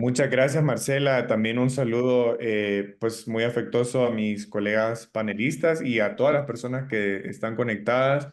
Muchas gracias, Marcela. También un saludo, pues muy afectuoso a mis colegas panelistas y a todas las personas que están conectadas.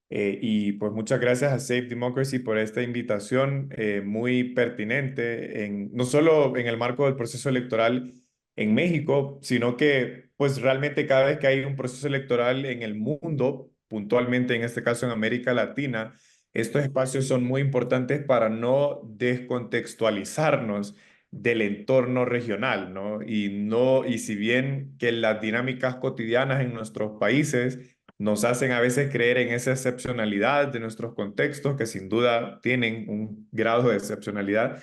Y pues muchas gracias a Safe Democracy por esta invitación muy pertinente, no solo en el marco del proceso electoral en México, sino que pues realmente cada vez que hay un proceso electoral en el mundo, puntualmente en este caso en América Latina, estos espacios son muy importantes para no descontextualizarnos del entorno regional, ¿no? Y si bien que las dinámicas cotidianas en nuestros países nos hacen a veces creer en esa excepcionalidad de nuestros contextos, que sin duda tienen un grado de excepcionalidad,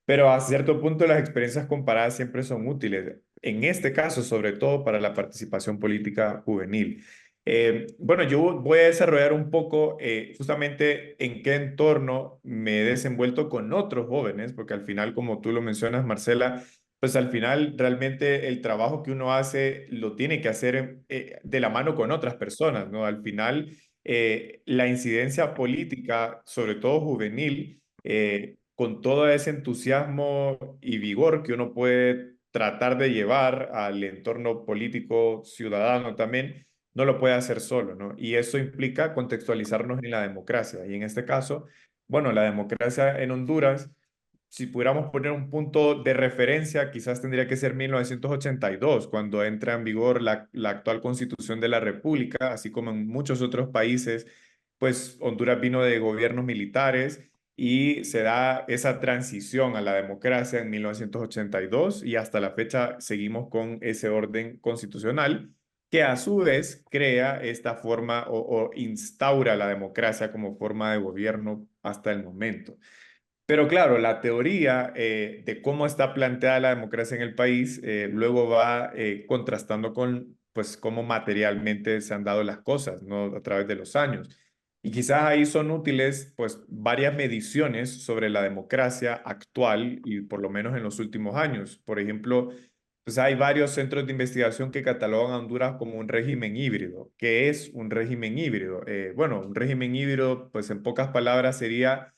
pero a cierto punto las experiencias comparadas siempre son útiles. En este caso, sobre todo para la participación política juvenil. Bueno, yo voy a desarrollar un poco justamente en qué entorno me he desenvuelto con otros jóvenes, porque al final, como tú lo mencionas, Marcela, pues al final realmente el trabajo que uno hace lo tiene que hacer de la mano con otras personas, ¿no? Al final, la incidencia política, sobre todo juvenil, con todo ese entusiasmo y vigor que uno puede tratar de llevar al entorno político ciudadano también, no lo puede hacer solo, ¿no? Y eso implica contextualizarnos en la democracia. Y en este caso, bueno, la democracia en Honduras, si pudiéramos poner un punto de referencia, quizás tendría que ser 1982, cuando entra en vigor la actual Constitución de la República, así como en muchos otros países, pues Honduras vino de gobiernos militares y se da esa transición a la democracia en 1982 y hasta la fecha seguimos con ese orden constitucional que a su vez crea esta forma o instaura la democracia como forma de gobierno hasta el momento. Pero claro, la teoría de cómo está planteada la democracia en el país luego va contrastando con pues cómo materialmente se han dado las cosas, ¿no? A través de los años. Y quizás ahí son útiles pues varias mediciones sobre la democracia actual y por lo menos en los últimos años. Por ejemplo, pues hay varios centros de investigación que catalogan a Honduras como un régimen híbrido. ¿Qué es un régimen híbrido? Bueno, un régimen híbrido, pues en pocas palabras sería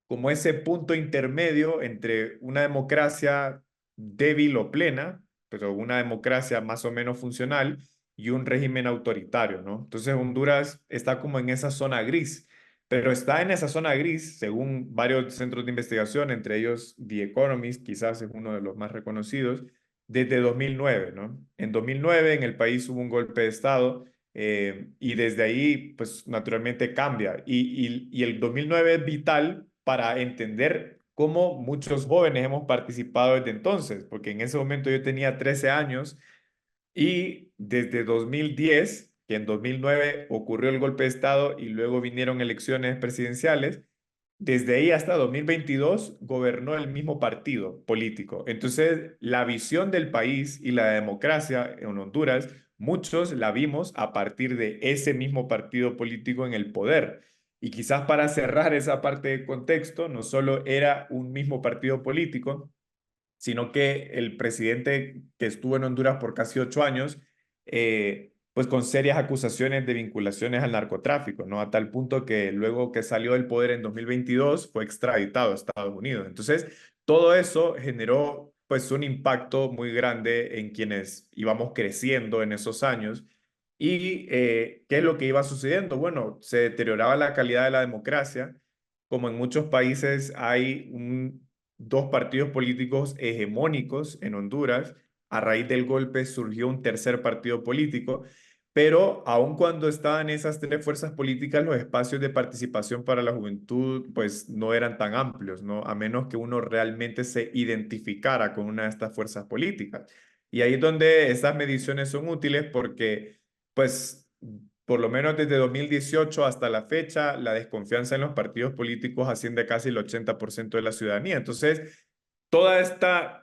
como ese punto intermedio entre una democracia débil o plena, pero una democracia más o menos funcional y un régimen autoritario, ¿no? Entonces Honduras está como en esa zona gris, pero está en esa zona gris, según varios centros de investigación, entre ellos The Economist, quizás es uno de los más reconocidos, desde 2009, ¿no? En 2009 en el país hubo un golpe de Estado y desde ahí, pues naturalmente cambia. Y el 2009 es vital para entender cómo muchos jóvenes hemos participado desde entonces, porque en ese momento yo tenía 13 años y desde 2010, que en 2009 ocurrió el golpe de Estado y luego vinieron elecciones presidenciales, desde ahí hasta 2022 gobernó el mismo partido político. Entonces, la visión del país y la democracia en Honduras, muchos la vimos a partir de ese mismo partido político en el poder. Y quizás para cerrar esa parte de contexto, no solo era un mismo partido político, sino que el presidente que estuvo en Honduras por casi 8 años, pues con serias acusaciones de vinculaciones al narcotráfico, ¿no? A tal punto que luego que salió del poder en 2022 fue extraditado a Estados Unidos. Entonces, todo eso generó pues un impacto muy grande en quienes íbamos creciendo en esos años. ¿Y qué es lo que iba sucediendo? Bueno, se deterioraba la calidad de la democracia. Como en muchos países hay dos partidos políticos hegemónicos en Honduras. A raíz del golpe surgió un tercer partido político, pero aun cuando estaban esas tres fuerzas políticas, los espacios de participación para la juventud pues no eran tan amplios, ¿no? A menos que uno realmente se identificara con una de estas fuerzas políticas. Y ahí es donde estas mediciones son útiles porque pues por lo menos desde 2018 hasta la fecha, la desconfianza en los partidos políticos asciende a casi el 80% de la ciudadanía. Entonces,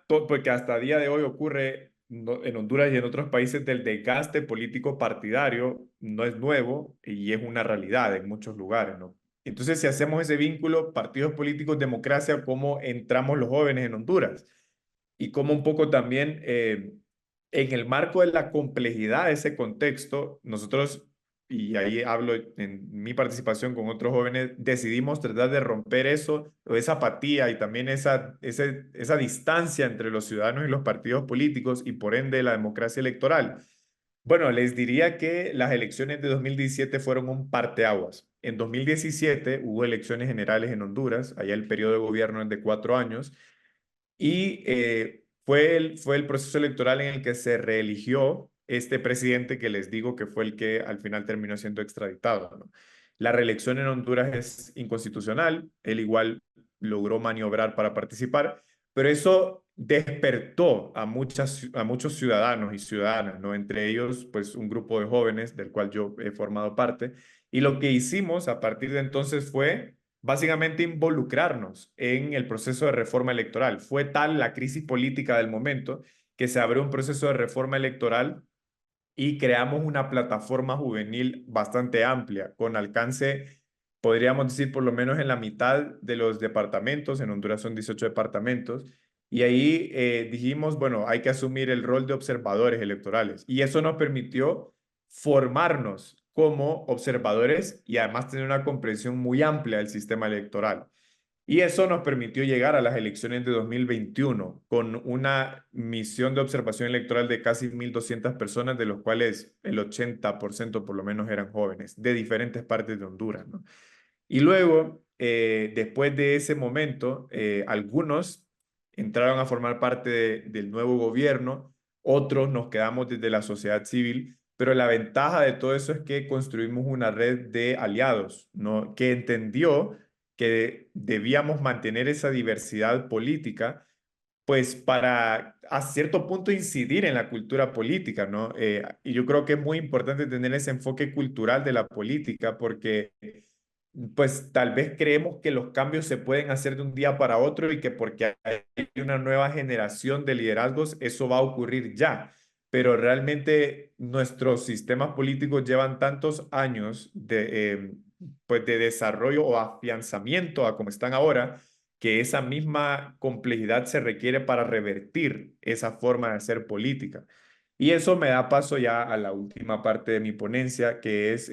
porque hasta el día de hoy ocurre en Honduras y en otros países del desgaste político partidario, no es nuevo y es una realidad en muchos lugares, ¿no? Entonces, si hacemos ese vínculo, partidos políticos, democracia, ¿cómo entramos los jóvenes en Honduras? Y cómo un poco también en el marco de la complejidad de ese contexto, nosotros y ahí hablo en mi participación con otros jóvenes, decidimos tratar de romper eso, o esa apatía y también esa distancia entre los ciudadanos y los partidos políticos y por ende la democracia electoral. Bueno, les diría que las elecciones de 2017 fueron un parteaguas. En 2017 hubo elecciones generales en Honduras, allá el periodo de gobierno es de 4 años, y fue el proceso electoral en el que se reeligió este presidente que les digo que fue el que al final terminó siendo extraditado, ¿no? La reelección en Honduras es inconstitucional, él igual logró maniobrar para participar, pero eso despertó a muchos ciudadanos y ciudadanas, ¿no? Entre ellos, pues un grupo de jóvenes del cual yo he formado parte, y lo que hicimos a partir de entonces fue básicamente involucrarnos en el proceso de reforma electoral. Fue tal la crisis política del momento que se abrió un proceso de reforma electoral y creamos una plataforma juvenil bastante amplia, con alcance, podríamos decir, por lo menos en la mitad de los departamentos. En Honduras son 18 departamentos. Y ahí dijimos, bueno, hay que asumir el rol de observadores electorales. Y eso nos permitió formarnos como observadores y además tener una comprensión muy amplia del sistema electoral. Y eso nos permitió llegar a las elecciones de 2021 con una misión de observación electoral de casi 1.200 personas, de los cuales el 80% por lo menos eran jóvenes de diferentes partes de Honduras, ¿no? Y luego, después de ese momento, algunos entraron a formar parte del nuevo gobierno, otros nos quedamos desde la sociedad civil, pero la ventaja de todo eso es que construimos una red de aliados, ¿no? Que entendió que debíamos mantener esa diversidad política, pues para a cierto punto incidir en la cultura política, ¿no? Y yo creo que es muy importante tener ese enfoque cultural de la política porque pues tal vez creemos que los cambios se pueden hacer de un día para otro y que porque hay una nueva generación de liderazgos, eso va a ocurrir ya. Pero realmente nuestros sistemas políticos llevan tantos años pues de desarrollo o afianzamiento a como están ahora, que esa misma complejidad se requiere para revertir esa forma de hacer política. Y eso me da paso ya a la última parte de mi ponencia, que es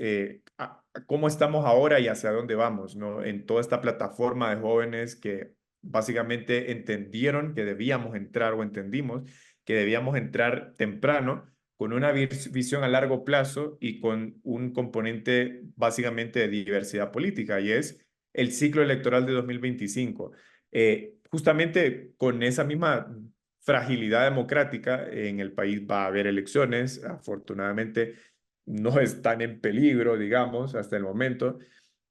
cómo estamos ahora y hacia dónde vamos, ¿no? En toda esta plataforma de jóvenes que básicamente entendieron que debíamos entrar o entendimos que debíamos entrar temprano con una visión a largo plazo y con un componente básicamente de diversidad política, y es el ciclo electoral de 2025. Justamente con esa misma fragilidad democrática en el país va a haber elecciones, afortunadamente no están en peligro, digamos, hasta el momento,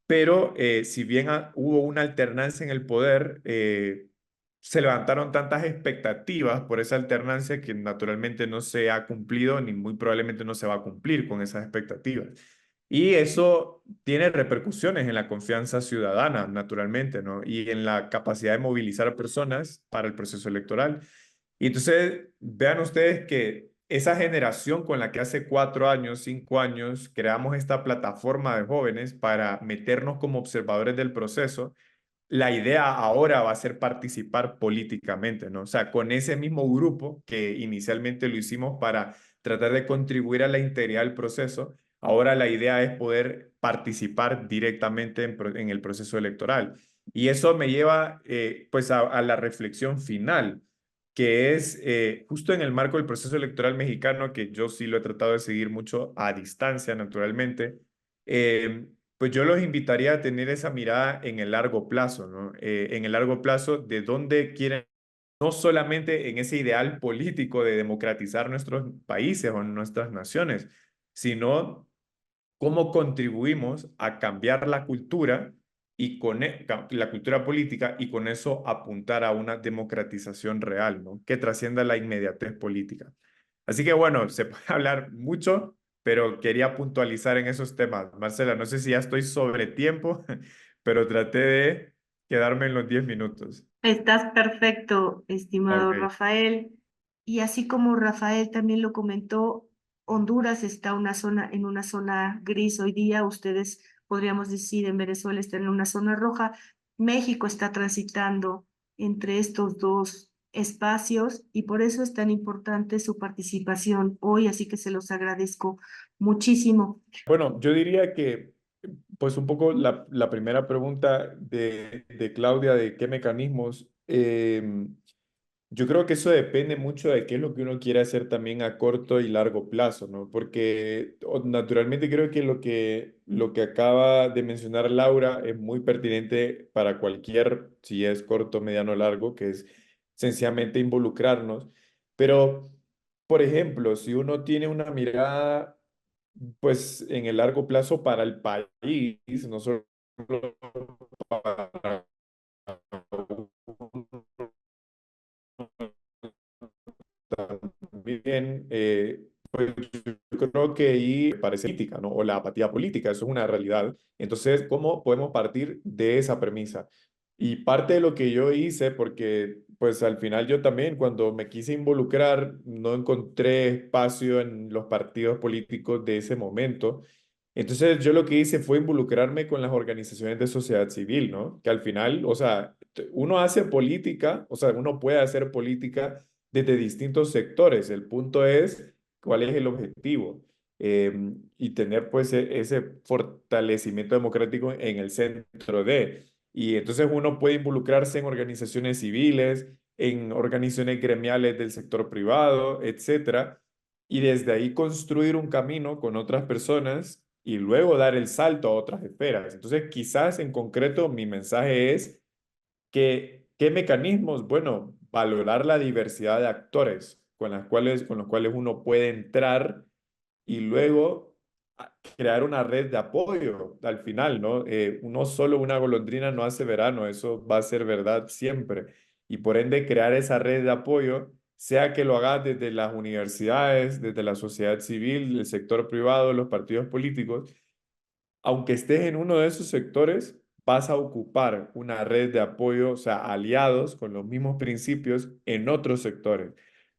pero si bien hubo una alternancia en el poder, se levantaron tantas expectativas por esa alternancia que naturalmente no se ha cumplido ni muy probablemente no se va a cumplir con esas expectativas. Y eso tiene repercusiones en la confianza ciudadana, naturalmente, ¿no? Y en la capacidad de movilizar a personas para el proceso electoral. Y entonces, vean ustedes que esa generación con la que hace 4 años, 5 años, creamos esta plataforma de jóvenes para meternos como observadores del proceso, la idea ahora va a ser participar políticamente, ¿no? O sea, con ese mismo grupo que inicialmente lo hicimos para tratar de contribuir a la integridad del proceso, ahora la idea es poder participar directamente en el proceso electoral. Y eso me lleva pues a la reflexión final, que es justo en el marco del proceso electoral mexicano, que yo sí lo he tratado de seguir mucho a distancia, naturalmente. Pues yo los invitaría a tener esa mirada en el largo plazo, ¿no? En el largo plazo, de dónde quieren, no solamente en ese ideal político de democratizar nuestros países o nuestras naciones, sino cómo contribuimos a cambiar la cultura y la cultura política y con eso apuntar a una democratización real, ¿no? Que trascienda la inmediatez política. Así que bueno, se puede hablar mucho, pero quería puntualizar en esos temas. Marcela, no sé si ya estoy sobre tiempo, pero traté de quedarme en los 10 minutos. Estás perfecto, estimado Ok. Rafael. Y así como Rafael también lo comentó, Honduras está en una zona gris hoy día. Ustedes podríamos decir en Venezuela está en una zona roja. México está transitando entre estos dos espacios y por eso es tan importante su participación hoy, así que se los agradezco muchísimo. Bueno, yo diría que, pues un poco la primera pregunta de Claudia, de qué mecanismos, yo creo que eso depende mucho de qué es lo que uno quiere hacer también a corto y largo plazo, ¿no? Porque naturalmente creo que lo que acaba de mencionar Laura es muy pertinente para cualquier, si es corto, mediano o largo, que es sencillamente involucrarnos. Pero, por ejemplo, si uno tiene una mirada, pues en el largo plazo para el país, no solo para también, pues yo creo que ahí parece política, ¿no? O la apatía política, eso es una realidad. Entonces, ¿cómo podemos partir de esa premisa? Y parte de lo que yo hice, porque pues al final yo también cuando me quise involucrar no encontré espacio en los partidos políticos de ese momento. Entonces yo lo que hice fue involucrarme con las organizaciones de sociedad civil, ¿no? Que al final, o sea, uno hace política, o sea, uno puede hacer política desde distintos sectores. El punto es cuál es el objetivo y tener pues ese fortalecimiento democrático en el centro de. Y entonces uno puede involucrarse en organizaciones civiles, en organizaciones gremiales del sector privado, etcétera, y desde ahí construir un camino con otras personas y luego dar el salto a otras esferas. Entonces, quizás en concreto mi mensaje es que, ¿qué mecanismos? Bueno, valorar la diversidad de actores con los cuales uno puede entrar y luego crear una red de apoyo al final, ¿no? Uno solo una golondrina no hace verano, eso va a ser verdad siempre. Y por ende, crear esa red de apoyo, sea que lo hagas desde las universidades, desde la sociedad civil, el sector privado, los partidos políticos, aunque estés en uno de esos sectores, vas a ocupar una red de apoyo, o sea, aliados con los mismos principios en otros sectores.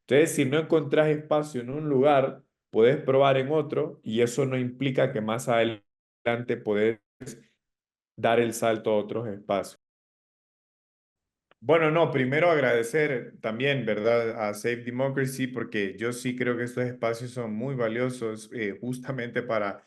Entonces, si no encontrás espacio en un lugar, puedes probar en otro y eso no implica que más adelante podés dar el salto a otros espacios. Bueno, no, primero agradecer también, ¿verdad?, a Safe Democracy, porque yo sí creo que estos espacios son muy valiosos justamente para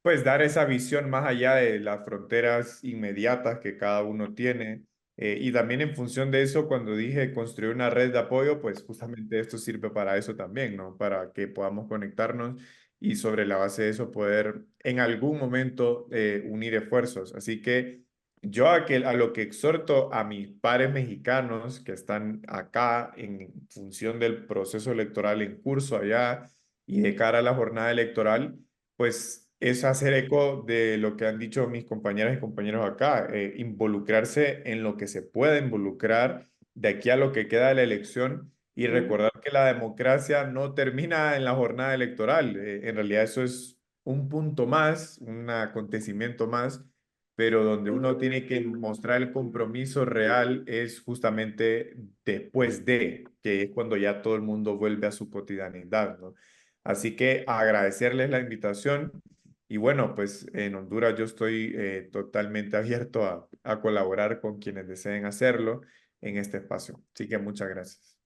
pues dar esa visión más allá de las fronteras inmediatas que cada uno tiene. Y también en función de eso, cuando dije construir una red de apoyo, pues justamente esto sirve para eso también, ¿no? Para que podamos conectarnos y sobre la base de eso poder en algún momento unir esfuerzos. Así que yo a lo que exhorto a mis pares mexicanos que están acá en función del proceso electoral en curso allá y de cara a la jornada electoral, pues es hacer eco de lo que han dicho mis compañeras y compañeros acá, involucrarse en lo que se pueda involucrar de aquí a lo que queda de la elección y recordar que la democracia no termina en la jornada electoral. En realidad eso es un punto más, un acontecimiento más, pero donde uno tiene que mostrar el compromiso real es justamente después de, que es cuando ya todo el mundo vuelve a su cotidianidad, ¿no? Así que agradecerles la invitación y bueno, pues en Honduras yo estoy totalmente abierto a colaborar con quienes deseen hacerlo en este espacio. Así que muchas gracias.